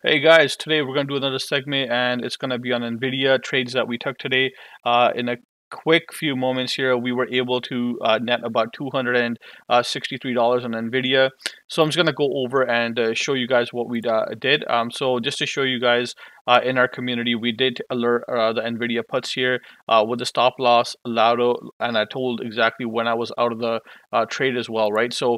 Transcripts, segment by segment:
Hey guys, today we're going to do another segment and it's going to be on NVIDIA trades that we took today. In a quick few moments here, we were able to net about $263 on NVIDIA. So I'm just going to go over and show you guys what we did. So just to show you guys in our community, we did alert the NVIDIA puts here with the stop loss, allowed, and I told exactly when I was out of the trade as well, right? So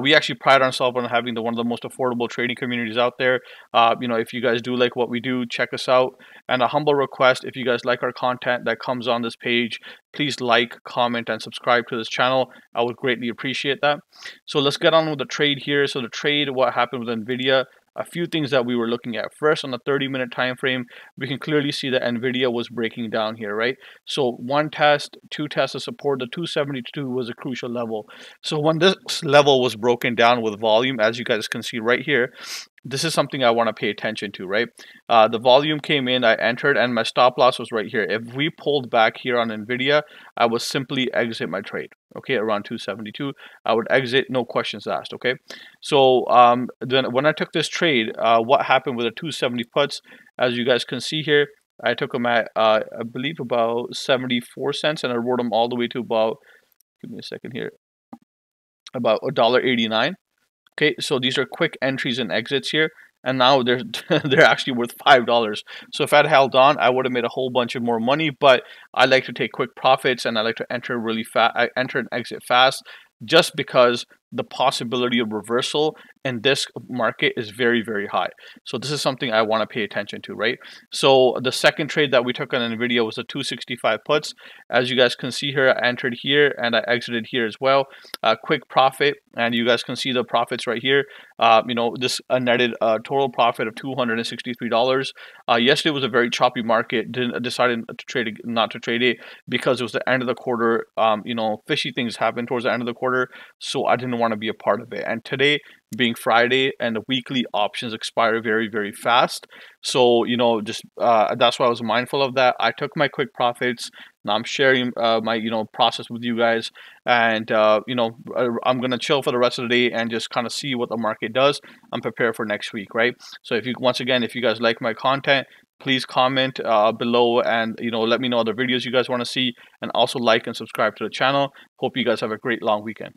we actually pride ourselves on having one of the most affordable trading communities out there. If you guys do like what we do, check us out. And a humble request, if you guys like our content that comes on this page, please like, comment, and subscribe to this channel. I would greatly appreciate that. So let's get on with the trade here. So the trade, what happened with NVIDIA, a few things that we were looking at. First, on the 30-minute time frame, we can clearly see that NVIDIA was breaking down here, right? So one test, two tests of support, the 272 was a crucial level. So when this level was broken down with volume, as you guys can see right here, this is something I want to pay attention to, right? The volume came in, I entered, and my stop loss was right here. If we pulled back here on NVIDIA, I would simply exit my trade, okay, around 272. I would exit, no questions asked, okay? So then when I took this trade, what happened with the 270 puts, as you guys can see here, I took them at, I believe, about 74 cents, and I wrote them all the way to about, give me a second here, about $1.89. Okay, so these are quick entries and exits here, and now they're they're actually worth $5. So if I'd held on, I would have made a whole bunch of more money. But I like to take quick profits, and I like to enter really fast, enter and exit fast, just because the possibility of reversal in this market is very, very high. So this is something I want to pay attention to, right? So the second trade that we took on NVIDIA was the 265 puts. As you guys can see here, I entered here and I exited here as well. Quick profit, and you guys can see the profits right here. This netted a total profit of $263. Yesterday was a very choppy market. Decided to trade, not to trade it, because it was the end of the quarter. Fishy things happened towards the end of the quarter, so I didn't want to be a part of it. And today, being Friday, and the weekly options expire very, very fast, so that's why I was mindful of that. I took my quick profits. Now I'm sharing my process with you guys, and I'm gonna chill for the rest of the day and just kind of see what the market does. I'm prepared for next week, right? So if you guys like my content, please comment below and let me know other videos you guys want to see, and also like and subscribe to the channel. Hope you guys have a great long weekend.